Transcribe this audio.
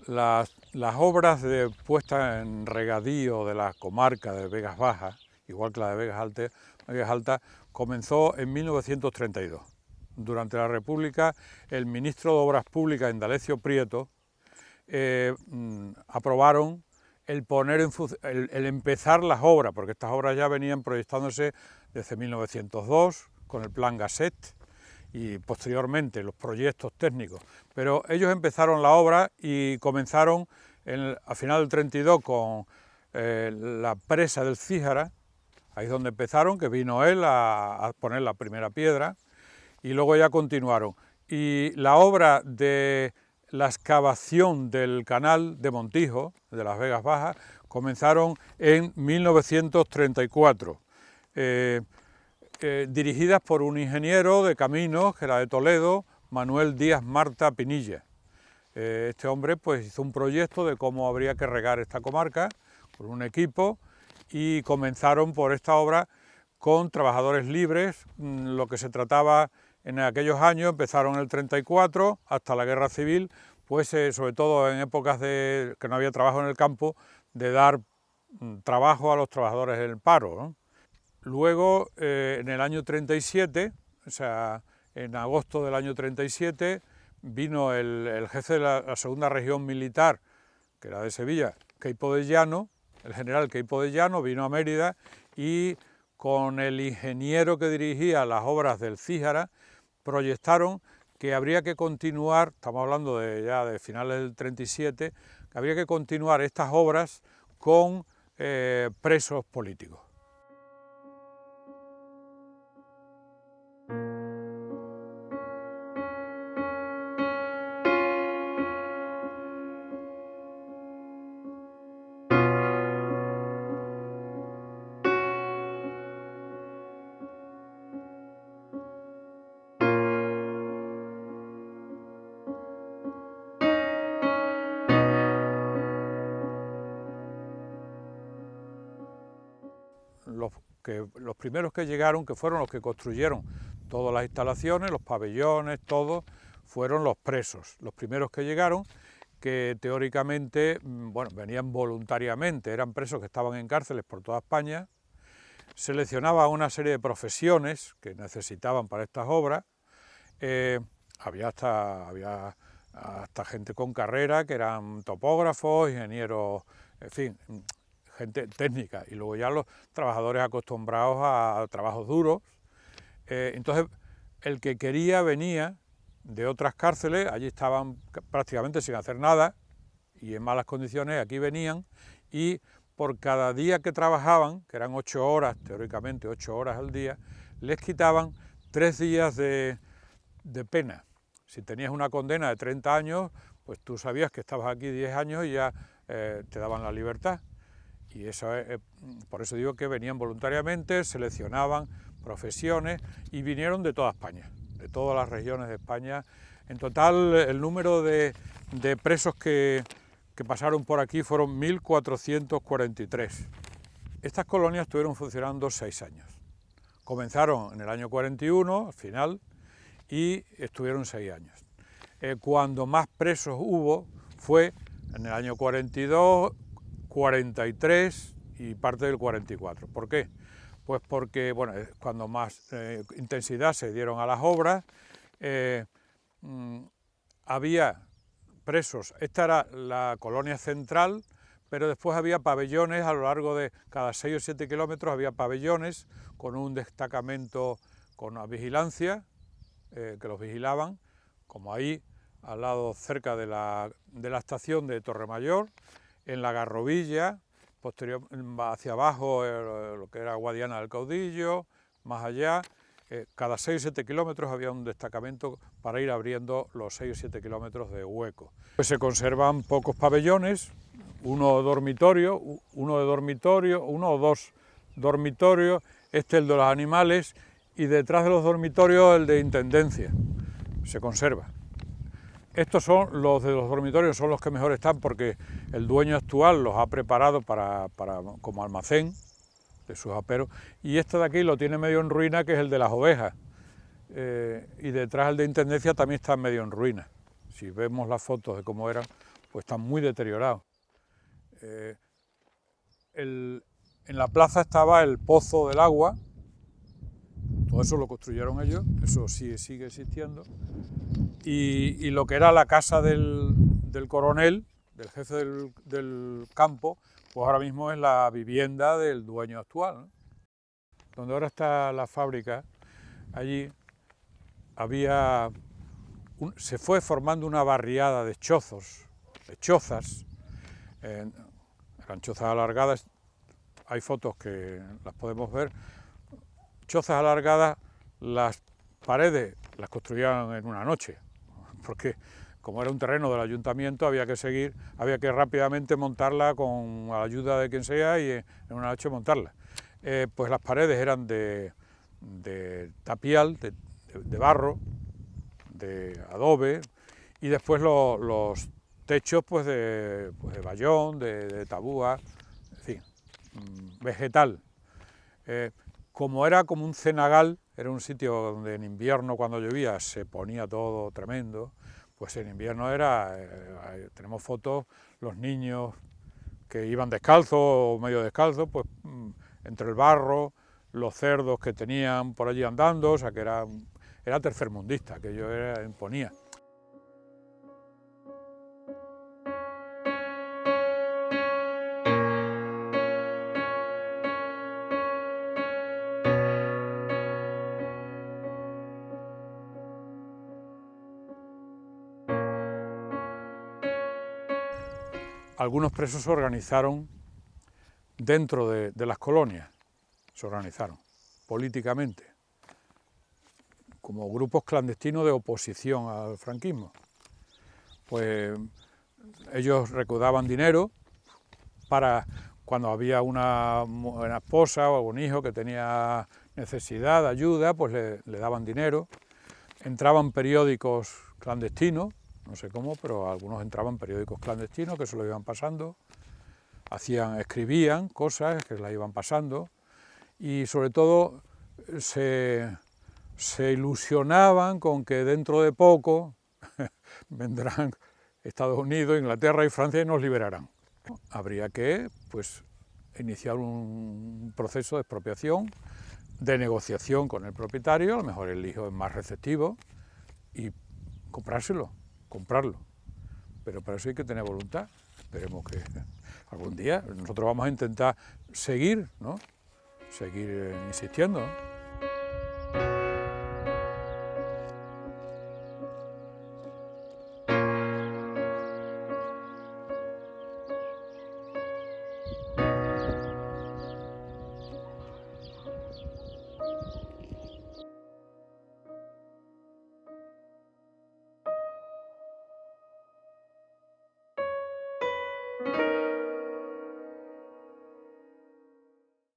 Las obras de puesta en regadío de la comarca de Vegas Bajas, igual que la de Vegas Altas, comenzó en 1932. Durante la República, el ministro de Obras Públicas, Indalecio Prieto, aprobaron el empezar las obras, porque estas obras ya venían proyectándose desde 1902 con el plan Gasset y posteriormente los proyectos técnicos, pero ellos empezaron la obra y comenzaron a final del 32 con la presa del Cíjara, ahí es donde empezaron, que vino él a poner la primera piedra, y luego ya continuaron. Y la obra de la excavación del canal de Montijo, de las Vegas Bajas, comenzaron en 1934, dirigidas por un ingeniero de caminos, que era de Toledo, Manuel Díaz Marta Pinilla. Este hombre pues hizo un proyecto de cómo habría que regar esta comarca con un equipo y comenzaron por esta obra con trabajadores libres. Lo que se trataba en aquellos años, empezaron en el 34 hasta la Guerra Civil, pues sobre todo en épocas de que no había trabajo en el campo, de dar trabajo a los trabajadores en el paro, ¿no? Luego, en el año 37, o sea, en agosto del año 37, vino el jefe de la segunda región militar, que era de Sevilla, Queipo de Llano, el general Queipo de Llano, vino a Mérida y con el ingeniero que dirigía las obras del Cíjara, proyectaron que habría que continuar, estamos hablando ya de finales del 37, que habría que continuar estas obras con presos políticos. Los primeros que llegaron, que fueron los que construyeron todas las instalaciones, los pabellones, todo, fueron los presos. Los primeros que llegaron, que teóricamente, bueno, venían voluntariamente, eran presos que estaban en cárceles por toda España, seleccionaba una serie de profesiones que necesitaban para estas obras. Había hasta gente con carrera, que eran topógrafos, ingenieros, en fin, gente técnica, y luego ya los trabajadores acostumbrados a trabajos duros. Entonces, el que quería venía de otras cárceles, allí estaban prácticamente sin hacer nada y en malas condiciones, aquí venían y por cada día que trabajaban, que eran 8 horas, teóricamente 8 horas al día, les quitaban 3 días de pena. Si tenías una condena de 30 años, pues tú sabías que estabas aquí 10 años y ya te daban la libertad. Y eso por eso digo que venían voluntariamente, seleccionaban profesiones y vinieron de toda España, de todas las regiones de España. En total, el número de presos que pasaron por aquí fueron 1443. Estas colonias estuvieron funcionando 6 años. Comenzaron en el año 41, al final, y estuvieron 6 años. Cuando más presos hubo fue en el año 42, 43 y parte del 44. ¿Por qué? Pues porque, bueno, cuando más intensidad se dieron a las obras, había presos. Esta era la colonia central, pero después había pabellones a lo largo de cada 6 o 7 kilómetros, había pabellones con un destacamento con una vigilancia, que los vigilaban, como ahí, al lado cerca de la estación de Torremayor, en la Garrovilla, posterior, hacia abajo lo que era Guadiana del Caudillo, más allá, cada 6 o 7 kilómetros había un destacamento para ir abriendo los 6 o 7 kilómetros de hueco. Pues se conservan pocos pabellones, uno o dos dormitorios, este el de los animales y detrás de los dormitorios el de intendencia, se conserva. Estos son los de los dormitorios, son los que mejor están porque el dueño actual los ha preparado como almacén de sus aperos, y este de aquí lo tiene medio en ruina, que es el de las ovejas, y detrás el de intendencia también está medio en ruina. Si vemos las fotos de cómo eran, pues están muy deteriorados. En la plaza estaba el pozo del agua, todo eso lo construyeron ellos, eso sí sigue existiendo, y lo que era la casa del coronel, del jefe del campo, pues ahora mismo es la vivienda del dueño actual, ¿no? Donde ahora está la fábrica, allí se fue formando una barriada de chozas, eran chozas alargadas, hay fotos que las podemos ver, chozas alargadas, las paredes las construían en una noche, porque como era un terreno del ayuntamiento había que rápidamente montarla con la ayuda de quien sea y en una noche montarla. Pues las paredes eran de tapial, de barro, de adobe, y después los techos pues de bayón, de tabúa, en fin, vegetal. Como era como un cenagal, era un sitio donde en invierno cuando llovía se ponía todo tremendo, pues en invierno tenemos fotos, los niños que iban descalzos o medio descalzos, pues entre el barro, los cerdos que tenían por allí andando, o sea que era tercermundista, que yo imponía. Algunos presos se organizaron dentro de las colonias, se organizaron políticamente, como grupos clandestinos de oposición al franquismo. Pues ellos recaudaban dinero para cuando había una esposa o algún hijo que tenía necesidad, ayuda, pues le daban dinero. Entraban periódicos clandestinos, no sé cómo, pero algunos entraban periódicos clandestinos que se lo iban pasando, escribían cosas que las iban pasando y sobre todo se ilusionaban con que dentro de poco vendrán Estados Unidos, Inglaterra y Francia y nos liberarán. Habría que iniciar un proceso de expropiación, de negociación con el propietario, a lo mejor el hijo es más receptivo, y comprarlo. Pero para eso hay que tener voluntad. Esperemos que algún día nosotros vamos a intentar seguir, ¿no? Seguir insistiendo, ¿no?